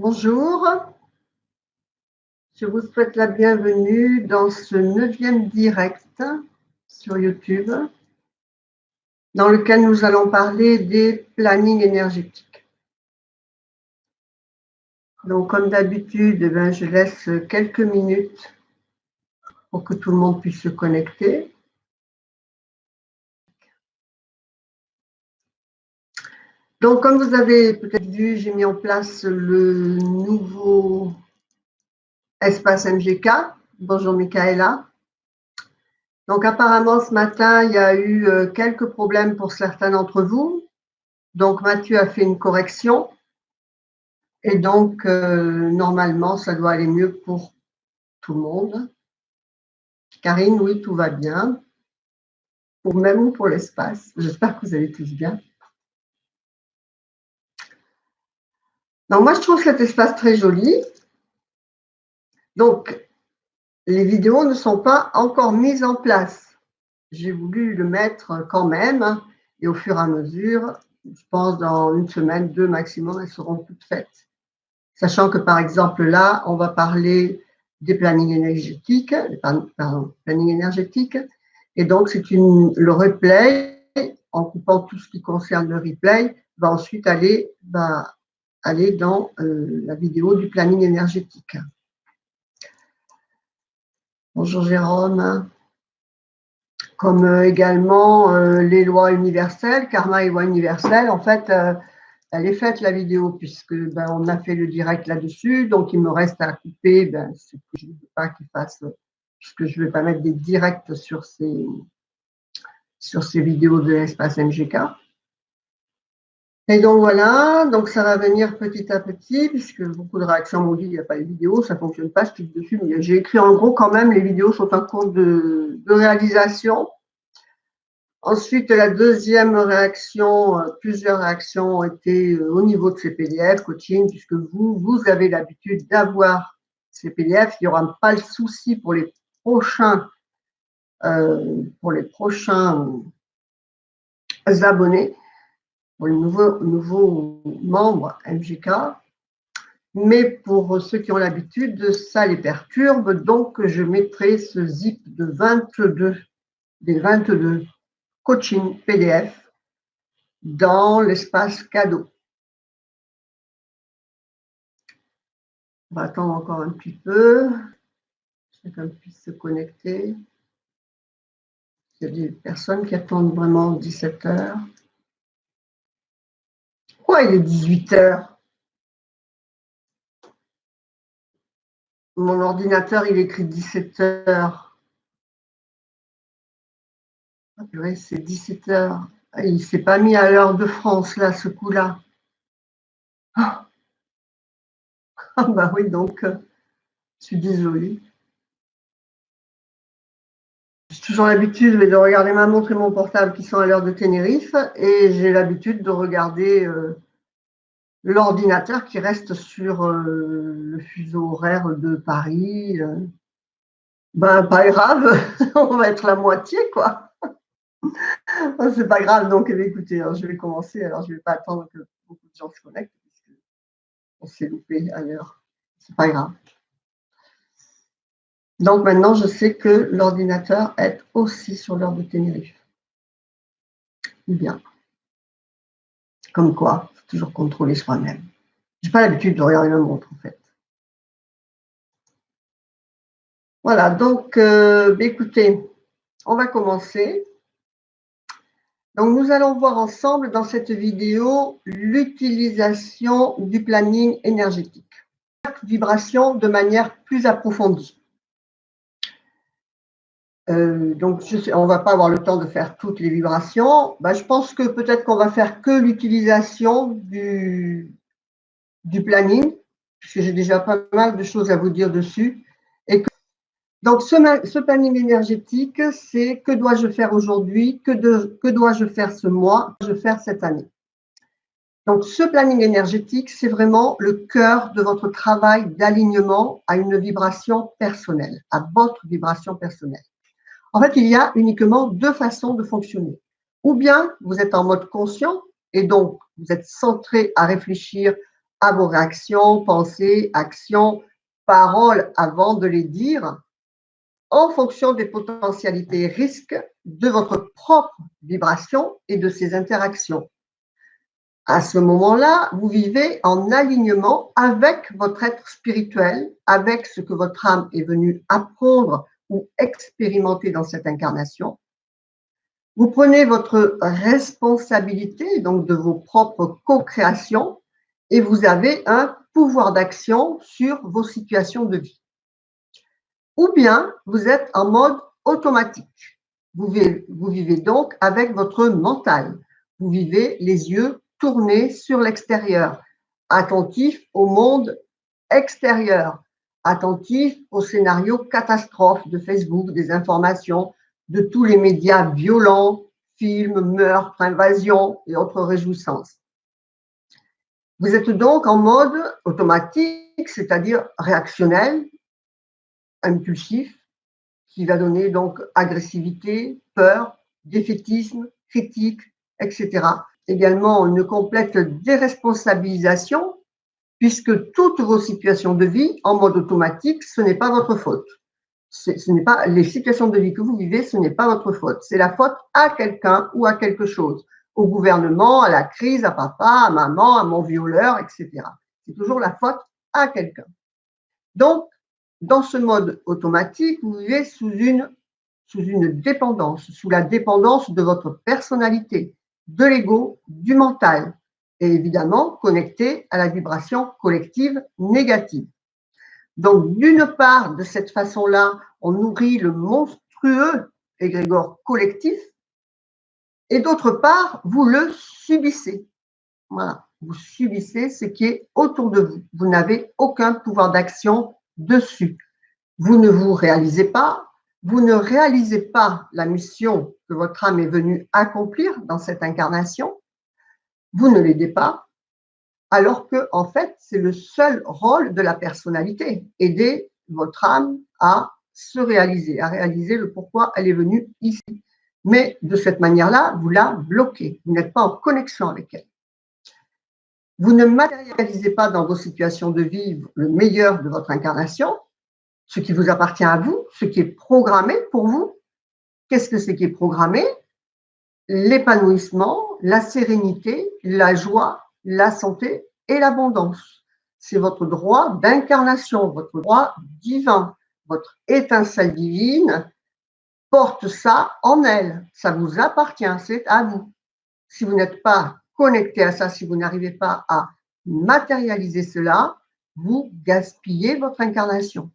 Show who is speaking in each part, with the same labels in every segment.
Speaker 1: Bonjour, je vous souhaite la bienvenue dans ce 9e direct sur YouTube, dans lequel nous allons parler des plannings énergétiques. Donc, comme d'habitude, je laisse quelques minutes pour que tout le monde puisse se connecter. Donc, comme vous avez peut-être vu, j'ai mis en place le nouveau espace MGK. Bonjour Michaela. Donc, apparemment, ce matin, il y a eu quelques problèmes pour certains d'entre vous. Donc, Mathieu a fait une correction. Et donc, normalement, ça doit aller mieux pour tout le monde. Karine, oui, tout va bien. Même pour l'espace. J'espère que vous allez tous bien. Donc, moi, je trouve cet espace très joli. Donc, les vidéos ne sont pas encore mises en place. J'ai voulu le mettre quand même. Et au fur et à mesure, je pense dans une semaine, 2 maximum, elles seront toutes faites. Sachant que, par exemple, là, on va parler des plannings énergétiques, planning énergétique. Et donc, c'est le replay, en coupant tout ce qui concerne le replay, va ensuite aller dans la vidéo du planning énergétique. Bonjour Jérôme. Comme également les lois universelles, karma et lois universelles, en fait, elle est faite la vidéo puisque on a fait le direct là-dessus, donc il me reste à couper ce que je ne veux pas qu'il fasse, puisque je ne vais pas mettre des directs sur ces vidéos de l'espace MGK. Et donc voilà, donc ça va venir petit à petit, puisque beaucoup de réactions m'ont dit il n'y a pas de vidéo, ça ne fonctionne pas, je clique dessus, mais j'ai écrit en gros quand même, les vidéos sont en cours de réalisation. Ensuite, la deuxième réaction, plusieurs réactions ont été au niveau de ces PDF, coaching, puisque vous avez l'habitude d'avoir ces PDF. Il n'y aura pas le souci pour les prochains abonnés, pour les nouveaux membres MGK. Mais pour ceux qui ont l'habitude, ça les perturbe. Donc, je mettrai ce zip des 22 coaching PDF dans l'espace cadeau. On va attendre encore un petit peu. Chacun puisse se connecter. Il y a des personnes qui attendent vraiment 17 heures. Pourquoi il est 18 heures? Mon ordinateur, il écrit 17 heures. Ah, purée, c'est 17 heures. Il ne s'est pas mis à l'heure de France, là, ce coup-là. Ah, bah oui, donc, je suis désolée. J'ai toujours l'habitude de regarder ma montre et mon portable qui sont à l'heure de Tenerife, et j'ai l'habitude de regarder l'ordinateur qui reste sur le fuseau horaire de Paris. Pas grave, on va être la moitié, quoi. C'est pas grave, donc écoutez, je vais commencer, alors je vais pas attendre que beaucoup de gens se connectent, puisqu'on s'est loupé à l'heure. C'est pas grave. Donc maintenant, je sais que l'ordinateur est aussi sur l'heure de Tenerife. Bien. Comme quoi, il faut toujours contrôler soi-même. J'ai pas l'habitude de regarder ma montre, en fait. Voilà, donc, écoutez, on va commencer. Donc, nous allons voir ensemble dans cette vidéo l'utilisation du planning énergétique. Chaque vibration de manière plus approfondie. Donc, on ne va pas avoir le temps de faire toutes les vibrations. Je pense que peut-être qu'on va faire que l'utilisation du planning, puisque j'ai déjà pas mal de choses à vous dire dessus. Donc, ce planning énergétique, c'est que dois-je faire aujourd'hui, que dois-je faire ce mois, que dois-je faire cette année. Donc, ce planning énergétique, c'est vraiment le cœur de votre travail d'alignement à une vibration personnelle, à votre vibration personnelle. En fait, il y a uniquement 2 façons de fonctionner. Ou bien vous êtes en mode conscient et donc vous êtes centré à réfléchir à vos réactions, pensées, actions, paroles avant de les dire, en fonction des potentialités et risques de votre propre vibration et de ces interactions. À ce moment-là, vous vivez en alignement avec votre être spirituel, avec ce que votre âme est venue apprendre ou expérimenter dans cette incarnation. Vous prenez votre responsabilité, donc de vos propres co-créations, et vous avez un pouvoir d'action sur vos situations de vie. Ou bien vous êtes en mode automatique. Vous vivez donc avec votre mental. Vous vivez les yeux tournés sur l'extérieur, attentif au monde extérieur, attentif aux scénarios catastrophes de Facebook, des informations, de tous les médias violents, films, meurtres, invasions et autres réjouissances. Vous êtes donc en mode automatique, c'est-à-dire réactionnel, impulsif, qui va donner donc agressivité, peur, défaitisme, critique, etc. Également une complète déresponsabilisation, puisque toutes vos situations de vie en mode automatique, ce n'est pas votre faute. Ce n'est pas les situations de vie que vous vivez, ce n'est pas votre faute. C'est la faute à quelqu'un ou à quelque chose, au gouvernement, à la crise, à papa, à maman, à mon violeur, etc. C'est toujours la faute à quelqu'un. Donc, dans ce mode automatique, vous vivez sous une dépendance, sous la dépendance de votre personnalité, de l'ego, du mental, et évidemment connecté à la vibration collective négative. Donc, d'une part, de cette façon-là, on nourrit le monstrueux égrégore collectif, et d'autre part, vous le subissez. Voilà, vous subissez ce qui est autour de vous. Vous n'avez aucun pouvoir d'action dessus. Vous ne vous réalisez pas, vous ne réalisez pas la mission que votre âme est venue accomplir dans cette incarnation, vous ne l'aidez pas, alors que, en fait, c'est le seul rôle de la personnalité, aider votre âme à se réaliser, à réaliser le pourquoi elle est venue ici. Mais de cette manière-là, vous la bloquez, vous n'êtes pas en connexion avec elle. Vous ne matérialisez pas dans vos situations de vie le meilleur de votre incarnation, ce qui vous appartient à vous, ce qui est programmé pour vous. Qu'est-ce que c'est qui est programmé? L'épanouissement, la sérénité, la joie, la santé et l'abondance. C'est votre droit d'incarnation, votre droit divin. Votre étincelle divine porte ça en elle. Ça vous appartient, c'est à vous. Si vous n'êtes pas connecté à ça, si vous n'arrivez pas à matérialiser cela, vous gaspillez votre incarnation.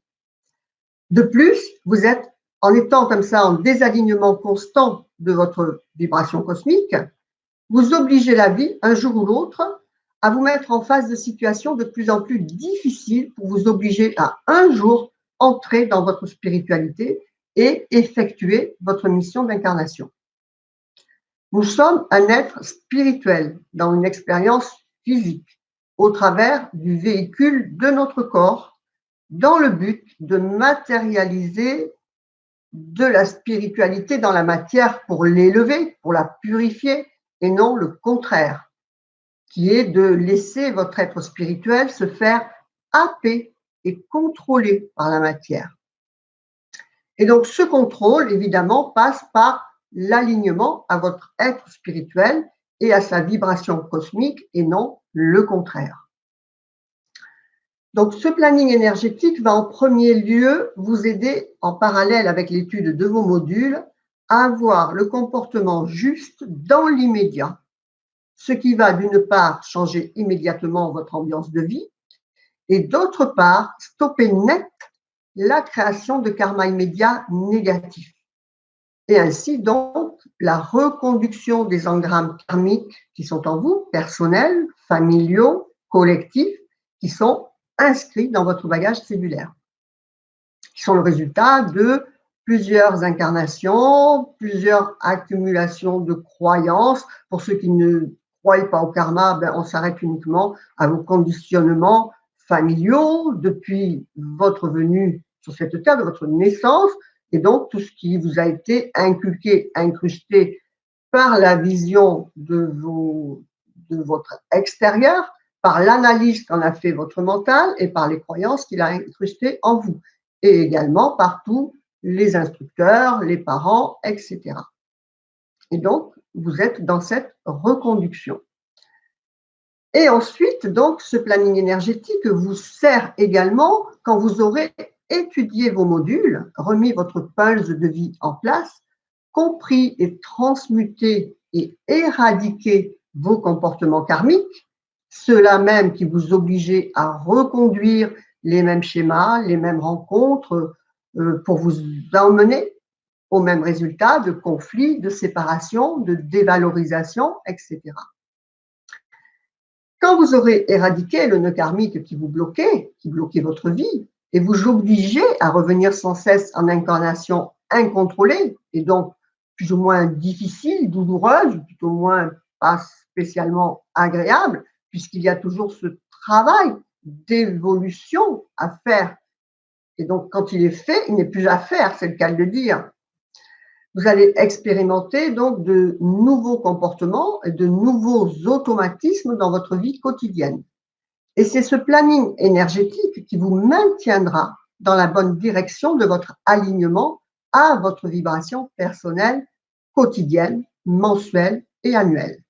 Speaker 1: De plus, vous êtes, en étant comme ça en désalignement constant de votre vibration cosmique, vous obligez la vie, un jour ou l'autre, à vous mettre en face de situations de plus en plus difficiles pour vous obliger à un jour entrer dans votre spiritualité et effectuer votre mission d'incarnation. Nous sommes un être spirituel dans une expérience physique au travers du véhicule de notre corps dans le but de matérialiser de la spiritualité dans la matière pour l'élever, pour la purifier, et non le contraire, qui est de laisser votre être spirituel se faire happer et contrôler par la matière. Et donc ce contrôle, évidemment, passe par l'alignement à votre être spirituel et à sa vibration cosmique, et non le contraire. Donc, ce planning énergétique va en premier lieu vous aider, en parallèle avec l'étude de vos modules, à avoir le comportement juste dans l'immédiat, ce qui va d'une part changer immédiatement votre ambiance de vie et d'autre part stopper net la création de karma immédiat négatif. Et ainsi donc la reconduction des engrammes karmiques qui sont en vous, personnels, familiaux, collectifs, qui sont inscrits dans votre bagage cellulaire, qui sont le résultat de plusieurs incarnations, plusieurs accumulations de croyances. Pour ceux qui ne croient pas au karma, on s'arrête uniquement à vos conditionnements familiaux depuis votre venue sur cette terre, de votre naissance, et donc tout ce qui vous a été inculqué, incrusté par la vision de votre extérieur, par l'analyse qu'en a fait votre mental et par les croyances qu'il a incrustées en vous, et également par tous les instructeurs, les parents, etc. Et donc, vous êtes dans cette reconduction. Et ensuite, donc, ce planning énergétique vous sert également quand vous aurez étudié vos modules, remis votre pulse de vie en place, compris et transmuté et éradiqué vos comportements karmiques, ceux-là même qui vous obligeaient à reconduire les mêmes schémas, les mêmes rencontres pour vous emmener au même résultat de conflit, de séparation, de dévalorisation, etc. Quand vous aurez éradiqué le nœud karmique qui bloquait votre vie, et vous obligeait à revenir sans cesse en incarnation incontrôlée, et donc plus ou moins difficile, douloureuse, ou plutôt moins pas spécialement agréable, puisqu'il y a toujours ce travail d'évolution à faire. Et donc, quand il est fait, il n'est plus à faire, c'est le cas de le dire. Vous allez expérimenter donc de nouveaux comportements et de nouveaux automatismes dans votre vie quotidienne. Et c'est ce planning énergétique qui vous maintiendra dans la bonne direction de votre alignement à votre vibration personnelle, quotidienne, mensuelle et annuelle.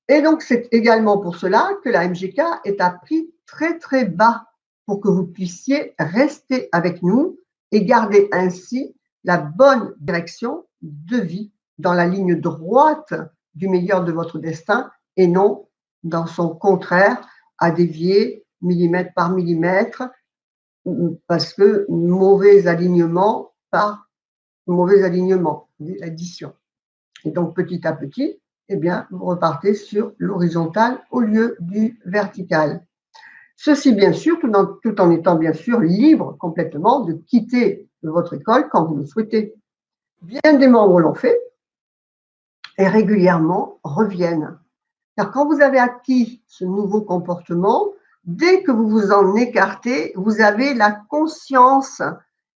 Speaker 1: Et donc, c'est également pour cela que la MGK est à prix très très bas pour que vous puissiez rester avec nous et garder ainsi la bonne direction de vie dans la ligne droite du meilleur de votre destin et non dans son contraire à dévier millimètre par millimètre parce que mauvais alignement par mauvais alignement, l'addition. Et donc petit à petit, eh bien, vous repartez sur l'horizontal au lieu du vertical. Ceci, bien sûr, tout en étant bien sûr libre complètement de quitter votre école quand vous le souhaitez. Bien des membres l'ont fait et régulièrement reviennent. Car quand vous avez acquis ce nouveau comportement, dès que vous vous en écartez, vous avez la conscience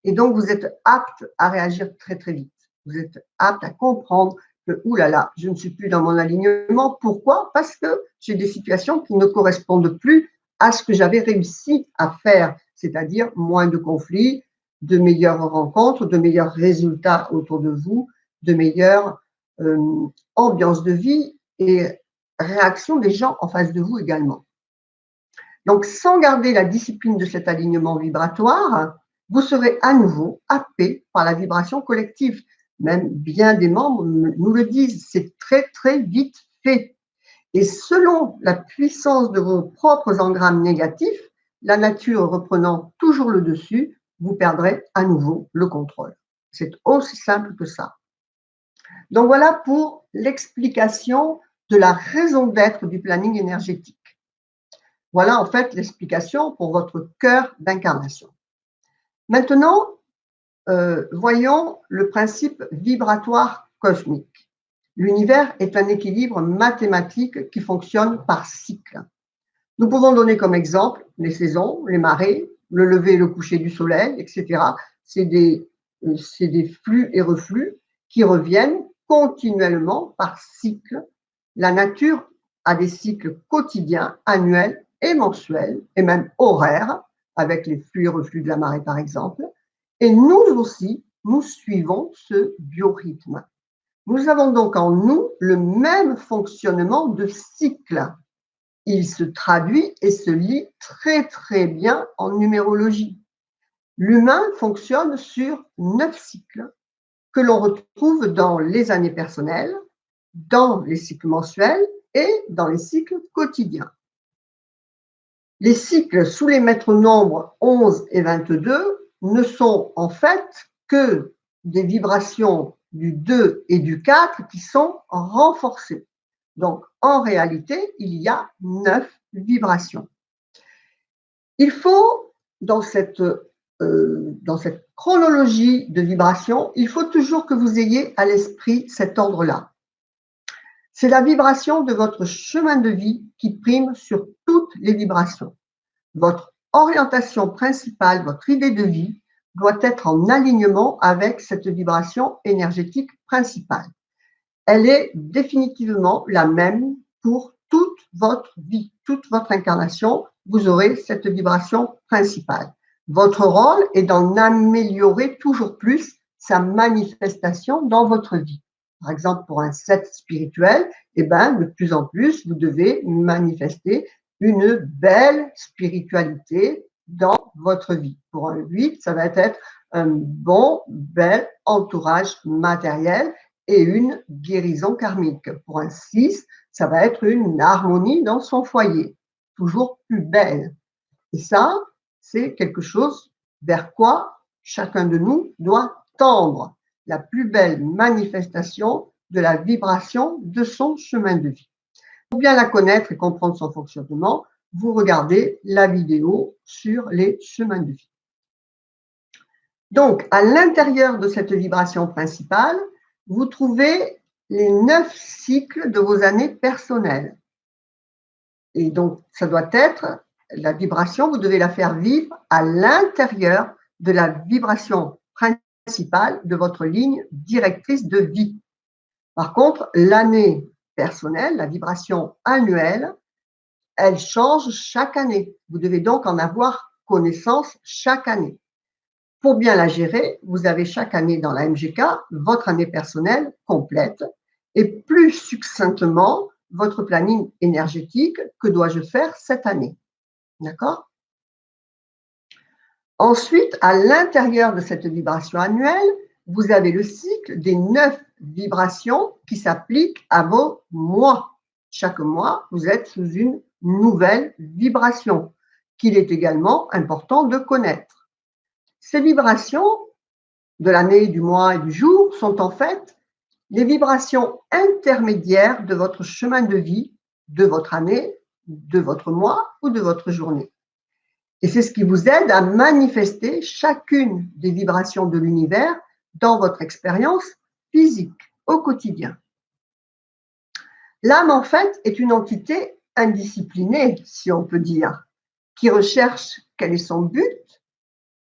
Speaker 1: et donc vous êtes apte à réagir très très vite. Vous êtes apte à comprendre que, oulala, je ne suis plus dans mon alignement. Pourquoi? Parce que j'ai des situations qui ne correspondent plus à ce que j'avais réussi à faire, c'est-à-dire moins de conflits, de meilleures rencontres, de meilleurs résultats autour de vous, de meilleures ambiances de vie et réaction des gens en face de vous également. Donc, sans garder la discipline de cet alignement vibratoire, vous serez à nouveau happé par la vibration collective. Même bien des membres nous le disent, c'est très très vite fait. Et selon la puissance de vos propres engrammes négatifs, la nature reprenant toujours le dessus, vous perdrez à nouveau le contrôle. C'est aussi simple que ça. Donc voilà pour l'explication de la raison d'être du planning énergétique. Voilà en fait l'explication pour votre cœur d'incarnation. Maintenant, voyons le principe vibratoire cosmique. L'univers est un équilibre mathématique qui fonctionne par cycle. Nous pouvons donner comme exemple les saisons, les marées, le lever et le coucher du soleil, etc. C'est des flux et reflux qui reviennent continuellement par cycle. La nature a des cycles quotidiens, annuels et mensuels, et même horaires, avec les flux et reflux de la marée par exemple. Et nous aussi, nous suivons ce biorhythme. Nous avons donc en nous le même fonctionnement de cycle. Il se traduit et se lit très très bien en numérologie. L'humain fonctionne sur 9 cycles que l'on retrouve dans les années personnelles, dans les cycles mensuels et dans les cycles quotidiens. Les cycles sous les maîtres nombres 11 et 22 ne sont en fait que des vibrations du 2 et du 4 qui sont renforcées. Donc, en réalité, il y a 9 vibrations. Il faut, dans cette chronologie de vibrations, il faut toujours que vous ayez à l'esprit cet ordre-là. C'est la vibration de votre chemin de vie qui prime sur toutes les vibrations. Votre orientation principale, votre idée de vie, doit être en alignement avec cette vibration énergétique principale. Elle est définitivement la même pour toute votre vie, toute votre incarnation, vous aurez cette vibration principale. Votre rôle est d'en améliorer toujours plus sa manifestation dans votre vie. Par exemple, pour un 7 spirituel, eh ben, de plus en plus, vous devez manifester une belle spiritualité dans votre vie. Pour un 8, ça va être un bon, bel entourage matériel et une guérison karmique. Pour un 6, ça va être une harmonie dans son foyer, toujours plus belle. Et ça, c'est quelque chose vers quoi chacun de nous doit tendre, la plus belle manifestation de la vibration de son chemin de vie. Pour bien la connaître et comprendre son fonctionnement, vous regardez la vidéo sur les chemins de vie. Donc, à l'intérieur de cette vibration principale, vous trouvez les 9 cycles de vos années personnelles. Et donc, ça doit être la vibration, vous devez la faire vivre à l'intérieur de la vibration principale de votre ligne directrice de vie. Par contre, l'année personnelle, la vibration annuelle, elle change chaque année. Vous devez donc en avoir connaissance chaque année. Pour bien la gérer, vous avez chaque année dans la MGK votre année personnelle complète et plus succinctement votre planning énergétique. Que dois-je faire cette année? D'accord? Ensuite, à l'intérieur de cette vibration annuelle, vous avez le cycle des 9 vibrations qui s'appliquent à vos mois. Chaque mois, vous êtes sous une nouvelle vibration qu'il est également important de connaître. Ces vibrations de l'année, du mois et du jour sont en fait les vibrations intermédiaires de votre chemin de vie, de votre année, de votre mois ou de votre journée. Et c'est ce qui vous aide à manifester chacune des vibrations de l'univers dans votre expérience physique au quotidien. L'âme, en fait, est une entité indisciplinée, si on peut dire, qui recherche quel est son but,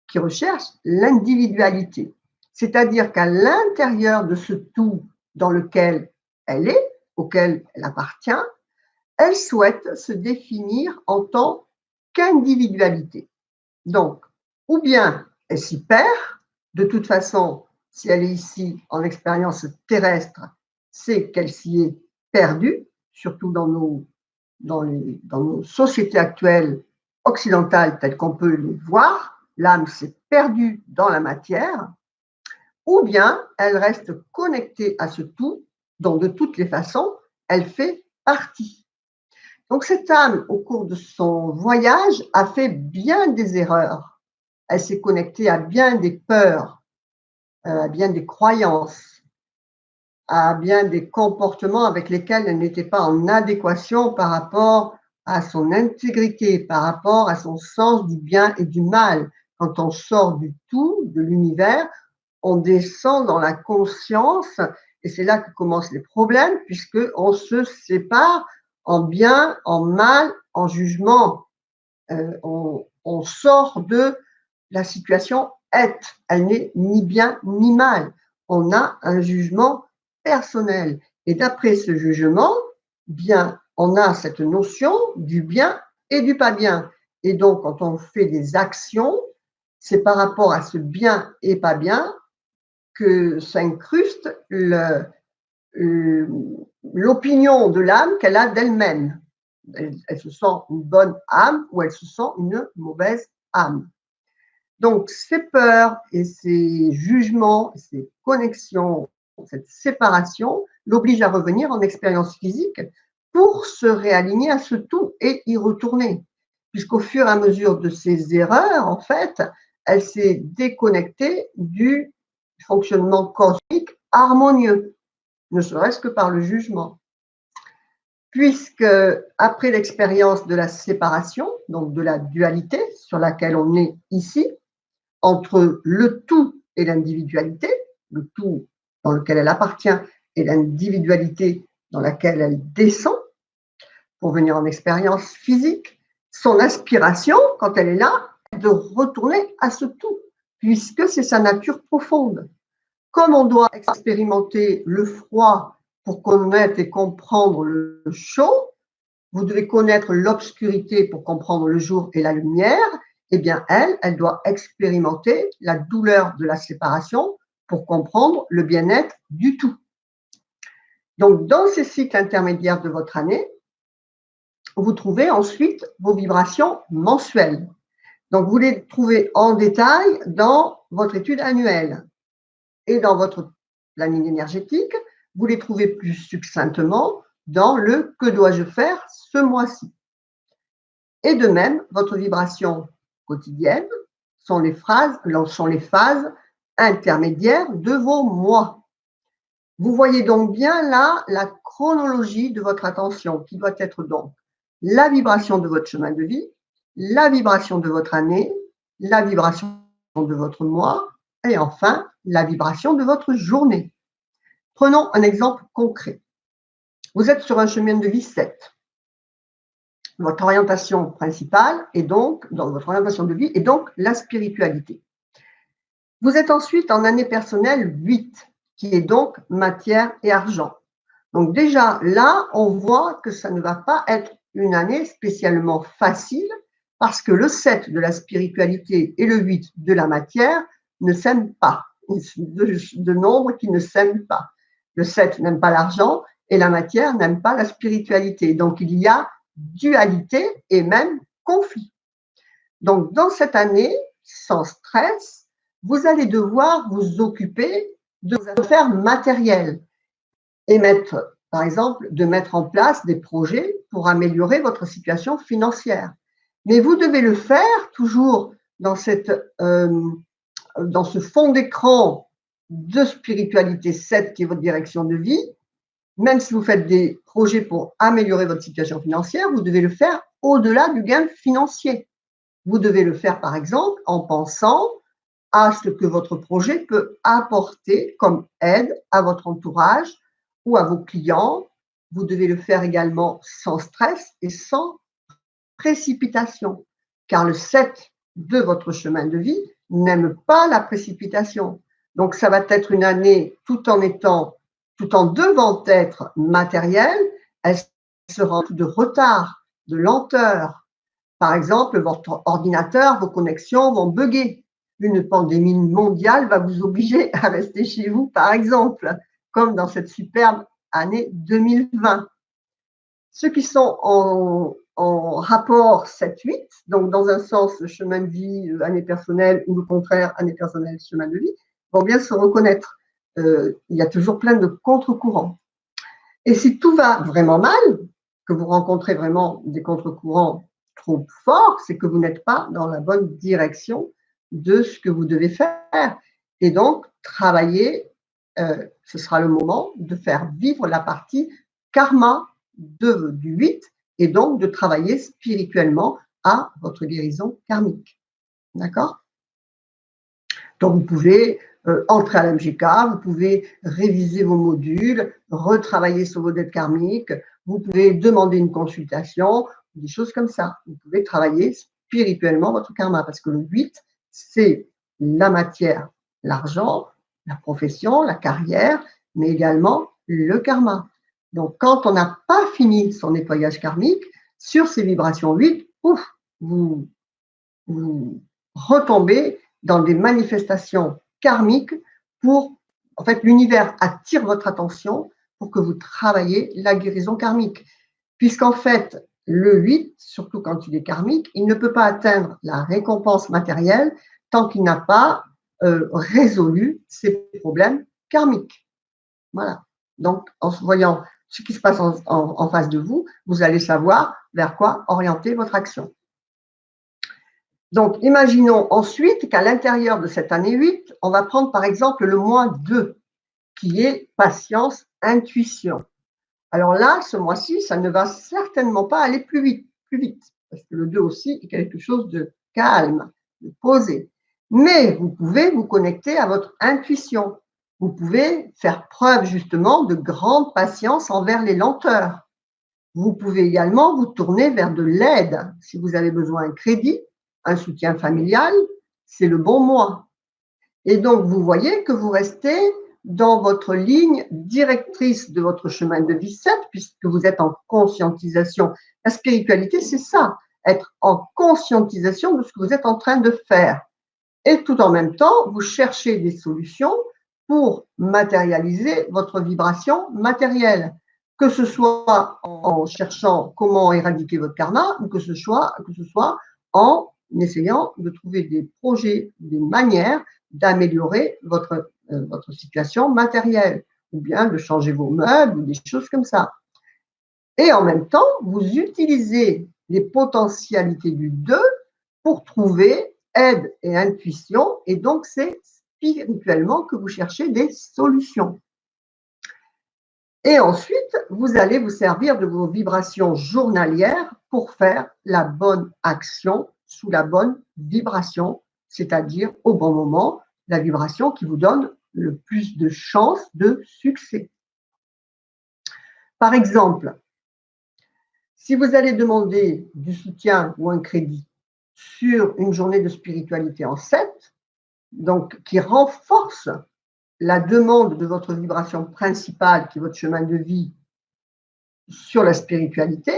Speaker 1: qui recherche l'individualité. C'est-à-dire qu'à l'intérieur de ce tout dans lequel elle est, auquel elle appartient, elle souhaite se définir en tant qu'individualité. Donc, ou bien elle s'y perd, de toute façon, si elle est ici en expérience terrestre, c'est qu'elle s'y est perdue, surtout dans nos sociétés actuelles occidentales telles qu'on peut les voir, l'âme s'est perdue dans la matière, ou bien elle reste connectée à ce tout, dont de toutes les façons, elle fait partie. Donc cette âme, au cours de son voyage, a fait bien des erreurs. Elle s'est connectée à bien des peurs, à bien des croyances, à bien des comportements avec lesquels elle n'était pas en adéquation par rapport à son intégrité, par rapport à son sens du bien et du mal. Quand on sort du tout, de l'univers, on descend dans la conscience et c'est là que commencent les problèmes puisqu'on se sépare en bien, en mal, en jugement. On sort de la situation être. Elle n'est ni bien ni mal. On a un jugement personnel. Et d'après ce jugement, bien, on a cette notion du bien et du pas bien. Et donc, quand on fait des actions, c'est par rapport à ce bien et pas bien que s'incruste l'opinion de l'âme qu'elle a d'elle-même. Elle se sent une bonne âme ou elle se sent une mauvaise âme. Donc, ces peurs et ces jugements, ces connexions, cette séparation l'obligent à revenir en expérience physique pour se réaligner à ce tout et y retourner. Puisqu'au fur et à mesure de ses erreurs, en fait, elle s'est déconnectée du fonctionnement cosmique harmonieux, ne serait-ce que par le jugement. Puisque après l'expérience de la séparation, donc de la dualité sur laquelle on est ici, entre le tout et l'individualité, le tout dans lequel elle appartient et l'individualité dans laquelle elle descend pour venir en expérience physique, son aspiration, quand elle est là, est de retourner à ce tout, puisque c'est sa nature profonde. Comme on doit expérimenter le froid pour connaître et comprendre le chaud, vous devez connaître l'obscurité pour comprendre le jour et la lumière, eh bien, elle doit expérimenter la douleur de la séparation pour comprendre le bien-être du tout. Donc, dans ces cycles intermédiaires de votre année, vous trouvez ensuite vos vibrations mensuelles. Donc, vous les trouvez en détail dans votre étude annuelle et dans votre planning énergétique. Vous les trouvez plus succinctement dans le « Que dois-je faire ce mois-ci » Et de même, votre vibration quotidienne sont les phases intermédiaires de vos mois. Vous voyez donc bien là la chronologie de votre attention qui doit être donc la vibration de votre chemin de vie, la vibration de votre année, la vibration de votre mois et enfin la vibration de votre journée. Prenons un exemple concret. Vous êtes sur un chemin de vie 7. Votre orientation principale est donc, dans votre orientation de vie, est donc la spiritualité. Vous êtes ensuite en année personnelle 8, qui est donc matière et argent. Donc déjà, là, on voit que ça ne va pas être une année spécialement facile parce que le 7 de la spiritualité et le 8 de la matière ne s'aiment pas. De nombres qui ne s'aiment pas. Le 7 n'aime pas l'argent et la matière n'aime pas la spiritualité. Donc, il y a dualité et même conflit. Donc, dans cette année, sans stress, vous allez devoir vous occuper de vos affaires matérielles et par exemple, de mettre en place des projets pour améliorer votre situation financière. Mais vous devez le faire toujours dans ce fond d'écran de spiritualité 7 qui est votre direction de vie. Même si vous faites des projets pour améliorer votre situation financière, vous devez le faire au-delà du gain financier. Vous devez le faire, par exemple, en pensant à ce que votre projet peut apporter comme aide à votre entourage ou à vos clients. Vous devez le faire également sans stress et sans précipitation, car le 7 de votre chemin de vie n'aime pas la précipitation. Donc, ça va être une année tout en devant être matérielle, elle sera de retard, de lenteur. Par exemple, votre ordinateur, vos connexions vont bugger. Une pandémie mondiale va vous obliger à rester chez vous, par exemple, comme dans cette superbe année 2020. Ceux qui sont en rapport 7-8, donc dans un sens chemin de vie, année personnelle, ou le contraire, année personnelle, chemin de vie, vont bien se reconnaître. Il y a toujours plein de contre-courants. Et si tout va vraiment mal, que vous rencontrez vraiment des contre-courants trop forts, c'est que vous n'êtes pas dans la bonne direction de ce que vous devez faire. Et donc, travailler, ce sera le moment de faire vivre la partie karma du 8 et donc de travailler spirituellement à votre guérison karmique. D'accord? Donc, vous pouvez entrer à l'MGK, vous pouvez réviser vos modules, retravailler sur vos dettes karmiques, vous pouvez demander une consultation, des choses comme ça. Vous pouvez travailler spirituellement votre karma parce que le 8, c'est la matière, l'argent, la profession, la carrière, mais également le karma. Donc, quand on n'a pas fini son nettoyage karmique, sur ces vibrations 8, vous retombez dans des manifestations karmiques en fait, l'univers attire votre attention pour que vous travaillez la guérison karmique. Puisqu'en fait, le 8, surtout quand il est karmique, il ne peut pas atteindre la récompense matérielle tant qu'il n'a pas résolu ses problèmes karmiques. Voilà. Donc, en voyant ce qui se passe en face de vous, vous allez savoir vers quoi orienter votre action. Donc, imaginons ensuite qu'à l'intérieur de cette année 8, on va prendre par exemple le mois 2, qui est patience, intuition. Alors là, ce mois-ci, ça ne va certainement pas aller plus vite, parce que le 2 aussi est quelque chose de calme, de posé. Mais vous pouvez vous connecter à votre intuition. Vous pouvez faire preuve justement de grande patience envers les lenteurs. Vous pouvez également vous tourner vers de l'aide. Si vous avez besoin d'un crédit, un soutien familial, c'est le bon mois. Et donc, vous voyez que vous restez dans votre ligne directrice de votre chemin de vie 7, puisque vous êtes en conscientisation. La spiritualité, c'est ça, être en conscientisation de ce que vous êtes en train de faire. Et tout en même temps, vous cherchez des solutions pour matérialiser votre vibration matérielle, que ce soit en cherchant comment éradiquer votre karma ou que ce soit en essayant de trouver des projets, des manières d'améliorer votre situation matérielle ou bien de changer vos meubles ou des choses comme ça. Et en même temps, vous utilisez les potentialités du 2 pour trouver aide et intuition, et donc c'est spirituellement que vous cherchez des solutions. Et ensuite, vous allez vous servir de vos vibrations journalières pour faire la bonne action sous la bonne vibration, c'est-à-dire au bon moment, la vibration qui vous donne le plus de chances de succès. Par exemple, si vous allez demander du soutien ou un crédit sur une journée de spiritualité en 7, donc qui renforce la demande de votre vibration principale, qui est votre chemin de vie, sur la spiritualité,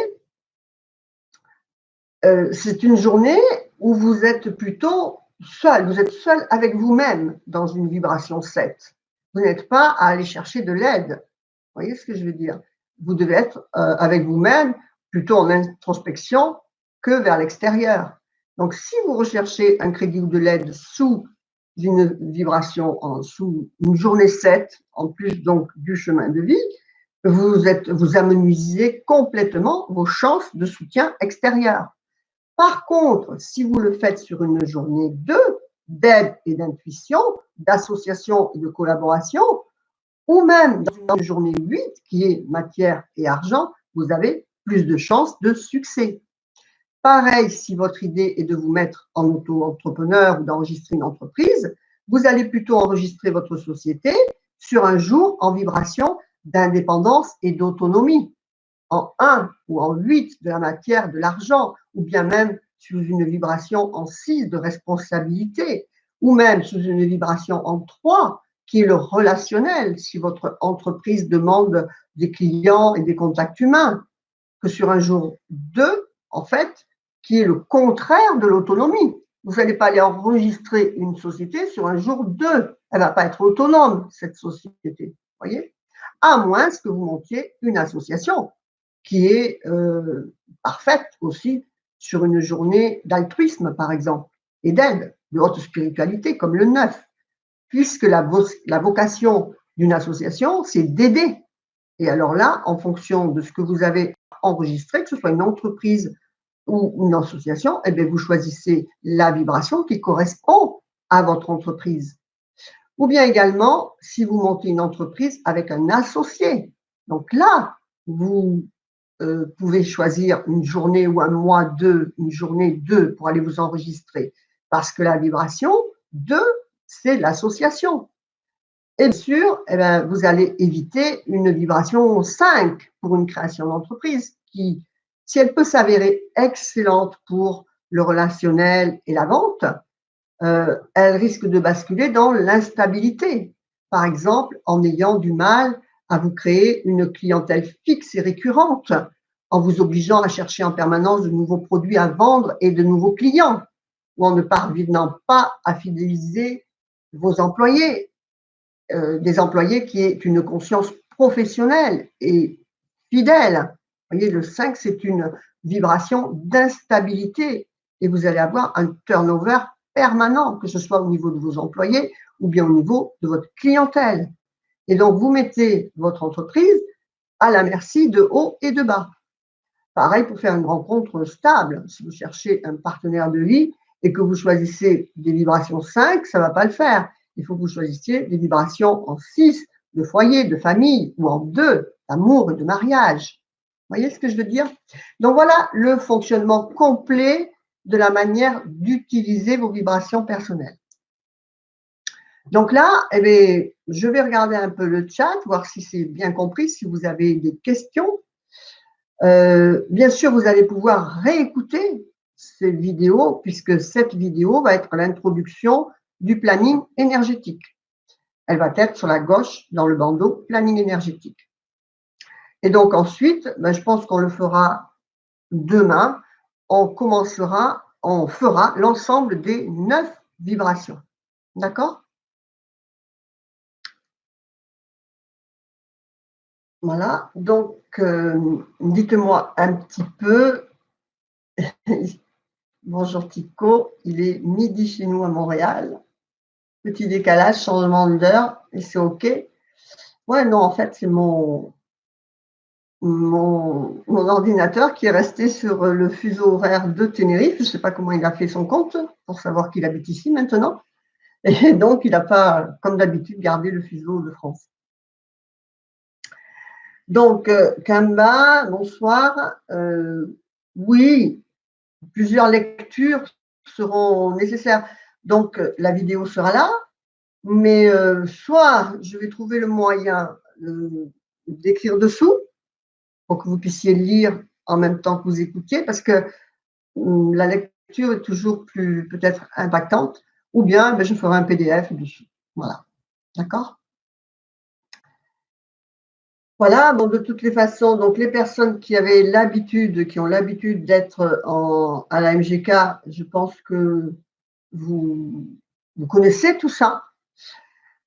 Speaker 1: c'est une journée où vous êtes plutôt seul, vous êtes seul avec vous-même dans une vibration 7. Vous n'êtes pas à aller chercher de l'aide. Vous voyez ce que je veux dire? Vous devez être avec vous-même, plutôt en introspection que vers l'extérieur. Donc, si vous recherchez un crédit ou de l'aide sous une vibration, sous une journée 7, en plus donc du chemin de vie, vous amenuisez complètement vos chances de soutien extérieur. Par contre, si vous le faites sur une journée 2, d'aide et d'intuition, d'association et de collaboration, ou même dans une journée 8, qui est matière et argent, vous avez plus de chances de succès. Pareil, si votre idée est de vous mettre en auto-entrepreneur ou d'enregistrer une entreprise, vous allez plutôt enregistrer votre société sur un jour en vibration d'indépendance et d'autonomie, en 1 ou en 8 de la matière, de l'argent, ou bien même sous une vibration en 6 de responsabilité, ou même sous une vibration en 3 qui est le relationnel, si votre entreprise demande des clients et des contacts humains, que sur un jour 2, en fait, qui est le contraire de l'autonomie. Vous n'allez pas aller enregistrer une société sur un jour 2. Elle ne va pas être autonome, cette société. Voyez, à moins que vous montiez une association qui est parfaite aussi sur une journée d'altruisme, par exemple, et d'aide, de haute spiritualité, comme le 9, puisque la vocation d'une association, c'est d'aider. Et alors là, en fonction de ce que vous avez enregistré, que ce soit une entreprise ou une association, eh bien, vous choisissez la vibration qui correspond à votre entreprise. Ou bien également, si vous montez une entreprise avec un associé. Donc là, vous pouvez choisir une journée ou un mois 2, une journée 2 pour aller vous enregistrer. Parce que la vibration 2, c'est l'association. Et bien sûr, eh bien, vous allez éviter une vibration 5 pour une création d'entreprise qui, si elle peut s'avérer excellente pour le relationnel et la vente, elle risque de basculer dans l'instabilité. Par exemple, en ayant du mal à vous créer une clientèle fixe et récurrente, en vous obligeant à chercher en permanence de nouveaux produits à vendre et de nouveaux clients, ou en ne parvenant pas à fidéliser vos employés, des employés qui aient une conscience professionnelle et fidèle. Vous voyez, le 5, c'est une vibration d'instabilité et vous allez avoir un turnover permanent, que ce soit au niveau de vos employés ou bien au niveau de votre clientèle. Et donc, vous mettez votre entreprise à la merci de haut et de bas. Pareil pour faire une rencontre stable. Si vous cherchez un partenaire de vie et que vous choisissez des vibrations 5, ça ne va pas le faire. Il faut que vous choisissiez des vibrations en 6, de foyer, de famille, ou en 2, d'amour et de mariage. Vous voyez ce que je veux dire? Donc voilà le fonctionnement complet de la manière d'utiliser vos vibrations personnelles. Donc là, eh bien, je vais regarder un peu le chat, voir si c'est bien compris, si vous avez des questions. Bien sûr, vous allez pouvoir réécouter ces vidéos puisque cette vidéo va être l'introduction du planning énergétique. elle va être sur la gauche dans le bandeau planning énergétique. Et donc ensuite, je pense qu'on le fera demain. On fera l'ensemble des 9 vibrations. D'accord? Voilà, donc dites-moi un petit peu. Bonjour Tico, il est midi chez nous à Montréal. Petit décalage, changement d'heure, et c'est OK. Ouais, non, en fait, c'est mon ordinateur qui est resté sur le fuseau horaire de Tenerife. Je ne sais pas comment il a fait son compte pour savoir qu'il habite ici maintenant. Et donc, il n'a pas, comme d'habitude, gardé le fuseau de France. Donc, Kamba, bonsoir. Oui, plusieurs lectures seront nécessaires. Donc, la vidéo sera là, mais soit je vais trouver le moyen d'écrire dessous pour que vous puissiez lire en même temps que vous écoutiez, parce que la lecture est toujours plus peut-être impactante, ou bien je ferai un PDF dessus. Voilà. D'accord? Voilà, bon, de toutes les façons, donc les personnes qui avaient l'habitude, qui ont l'habitude d'être à la MGK, je pense que vous, vous connaissez tout ça.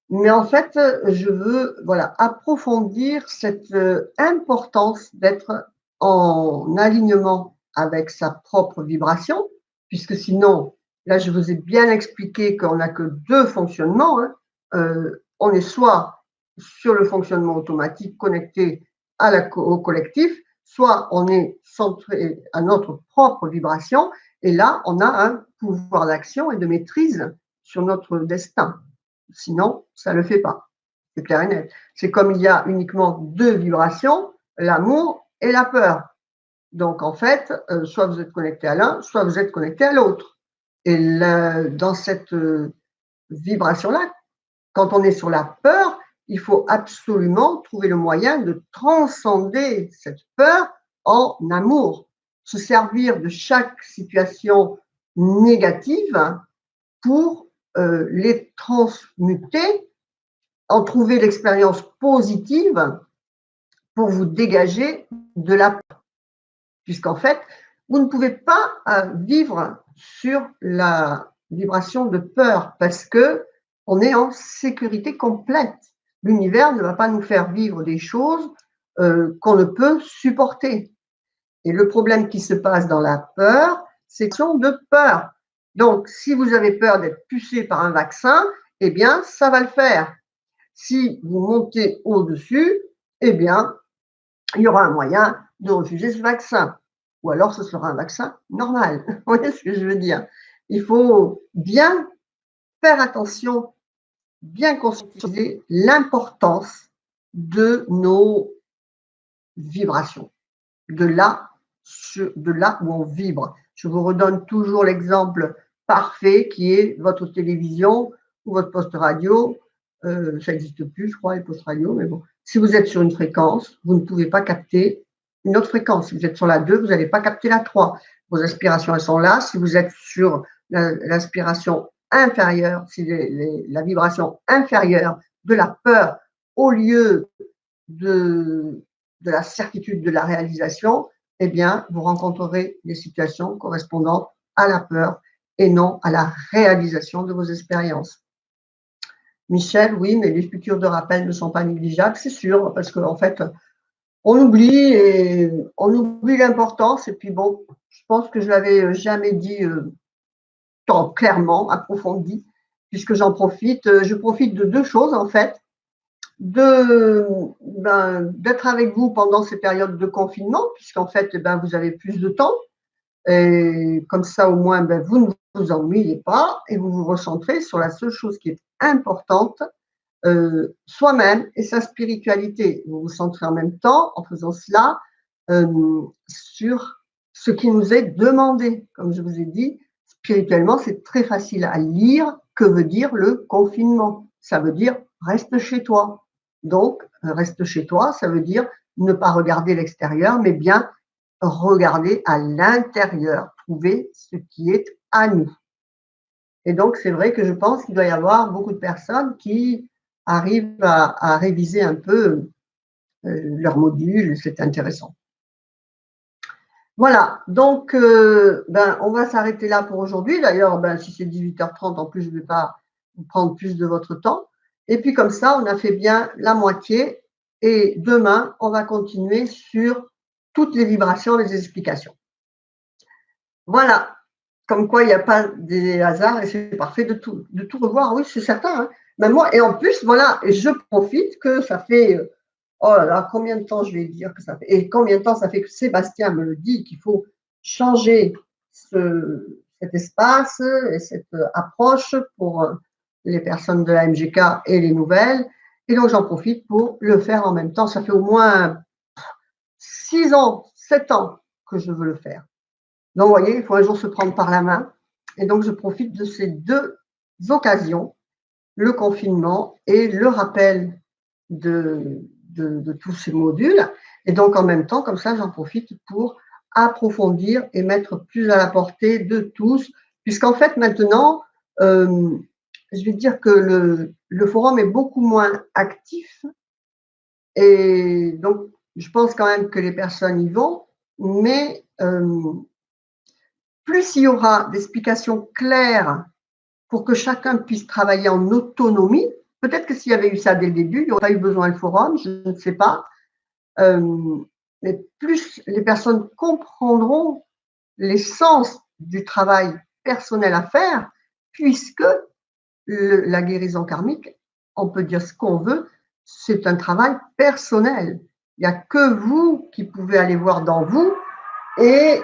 Speaker 1: Mais en fait, je veux voilà, approfondir cette importance d'être en alignement avec sa propre vibration, puisque sinon, là, je vous ai bien expliqué qu'on n'a que deux fonctionnements. Hein. On est soit sur le fonctionnement automatique connecté au collectif, soit on est centré à notre propre vibration, et là, on a un pouvoir d'action et de maîtrise sur notre destin. Sinon, ça ne le fait pas. C'est clair et net. C'est comme il y a uniquement deux vibrations, l'amour et la peur. Donc, en fait, soit vous êtes connecté à l'un, soit vous êtes connecté à l'autre. Et dans cette vibration-là, quand on est sur la peur, il faut absolument trouver le moyen de transcender cette peur en amour. Se servir de chaque situation négative pour les transmuter, en trouver l'expérience positive pour vous dégager de la peur. Puisqu'en fait, vous ne pouvez pas vivre sur la vibration de peur parce que on est en sécurité complète. L'univers ne va pas nous faire vivre des choses qu'on ne peut supporter. Et le problème qui se passe dans la peur, c'est de peur. Donc, si vous avez peur d'être pucé par un vaccin, eh bien, ça va le faire. Si vous montez au-dessus, eh bien, il y aura un moyen de refuser ce vaccin. Ou alors, ce sera un vaccin normal. Vous voyez ce que je veux dire? Il faut bien faire attention, bien conscientiser l'importance de nos vibrations, de là où on vibre. Je vous redonne toujours l'exemple parfait qui est votre télévision ou votre poste radio. Ça n'existe plus, je crois, les postes radio, mais bon. Si vous êtes sur une fréquence, vous ne pouvez pas capter une autre fréquence. Si vous êtes sur la 2, vous n'allez pas capter la 3. Vos aspirations, elles sont là. Si vous êtes sur l'aspiration inférieure, si la vibration inférieure de la peur au lieu de la certitude de la réalisation, eh bien, vous rencontrerez des situations correspondant à la peur et non à la réalisation de vos expériences. Michel, oui, mais les piqûres de rappel ne sont pas négligeables, c'est sûr, parce qu'en fait, on oublie l'importance. Et puis bon, je pense que je l'avais jamais dit clairement, approfondi, puisque je profite de deux choses en fait. D'être avec vous pendant ces périodes de confinement, puisqu'en fait, vous avez plus de temps. Et comme ça, au moins, vous ne vous ennuyez pas et vous vous recentrez sur la seule chose qui est importante, soi-même et sa spiritualité. Vous vous centrez en même temps, en faisant cela, sur ce qui nous est demandé. Comme je vous ai dit, spirituellement, c'est très facile à lire. Que veut dire le confinement? Ça veut dire reste chez toi. Donc, reste chez toi, ça veut dire ne pas regarder l'extérieur, mais bien regarder à l'intérieur, trouver ce qui est à nous. Et donc, c'est vrai que je pense qu'il doit y avoir beaucoup de personnes qui arrivent à réviser un peu leur module, c'est intéressant. Voilà, donc on va s'arrêter là pour aujourd'hui. D'ailleurs, si c'est 18h30, en plus, je ne vais pas vous prendre plus de votre temps. Et puis comme ça, on a fait bien la moitié. Et demain, on va continuer sur toutes les vibrations, les explications. Voilà, comme quoi il n'y a pas des hasards et c'est parfait de tout revoir. Oui, c'est certain. Hein. Même moi, et en plus, voilà, et je profite que ça fait, oh là là, combien de temps je vais dire que ça fait, et combien de temps ça fait que Sébastien me le dit qu'il faut changer cet espace et cette approche pour les personnes de la MGK et les nouvelles. Et donc, j'en profite pour le faire en même temps. Ça fait au moins 6 ans, 7 ans que je veux le faire. Donc, vous voyez, il faut un jour se prendre par la main. Et donc, je profite de ces deux occasions, le confinement et le rappel de tous ces modules. Et donc, en même temps, comme ça, j'en profite pour approfondir et mettre plus à la portée de tous. Puisqu'en fait, maintenant, je vais dire que le forum est beaucoup moins actif. Et donc, je pense quand même que les personnes y vont. Mais plus il y aura d'explications claires pour que chacun puisse travailler en autonomie, peut-être que s'il y avait eu ça dès le début, il n'y aurait pas eu besoin de forum, je ne sais pas. Mais plus les personnes comprendront l'essence du travail personnel à faire, puisque la guérison karmique, on peut dire ce qu'on veut, c'est un travail personnel. Il n'y a que vous qui pouvez aller voir dans vous et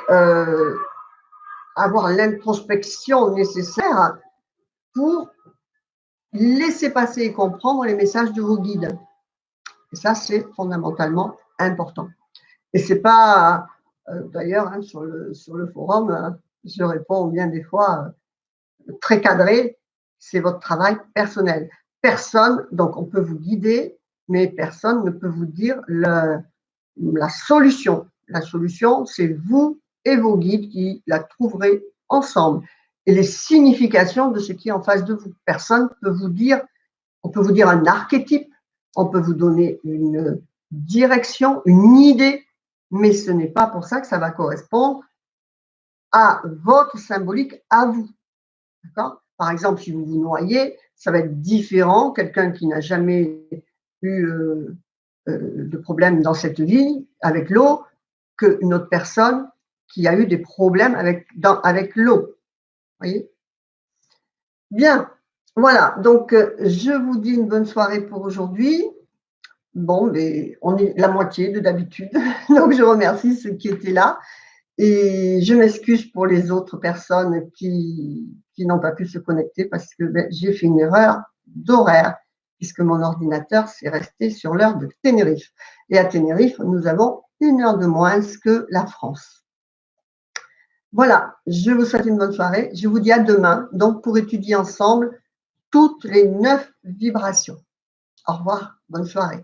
Speaker 1: avoir l'introspection nécessaire pour laisser passer et comprendre les messages de vos guides. Et ça, c'est fondamentalement important. Et c'est pas, d'ailleurs, hein, sur le forum, je réponds bien des fois très cadré, c'est votre travail personnel. Personne, donc on peut vous guider, mais personne ne peut vous dire la solution. La solution, c'est vous et vos guides qui la trouverez ensemble. Et les significations de ce qui est en face de vous. Personne ne peut vous dire, on peut vous dire un archétype, on peut vous donner une direction, une idée, mais ce n'est pas pour ça que ça va correspondre à votre symbolique, à vous. D'accord ? Par exemple, si vous vous noyez, ça va être différent. Quelqu'un qui n'a jamais eu de problème dans cette vie avec l'eau qu'une autre personne qui a eu des problèmes avec l'eau. Voyez ? Bien, voilà. Donc, je vous dis une bonne soirée pour aujourd'hui. Bon, mais on est la moitié de d'habitude. Donc, je remercie ceux qui étaient là. Et je m'excuse pour les autres personnes qui n'ont pas pu se connecter parce que j'ai fait une erreur d'horaire puisque mon ordinateur s'est resté sur l'heure de Tenerife. Et à Tenerife, nous avons 1 heure de moins que la France. Voilà, je vous souhaite une bonne soirée. Je vous dis à demain, donc pour étudier ensemble toutes les 9 vibrations. Au revoir, bonne soirée.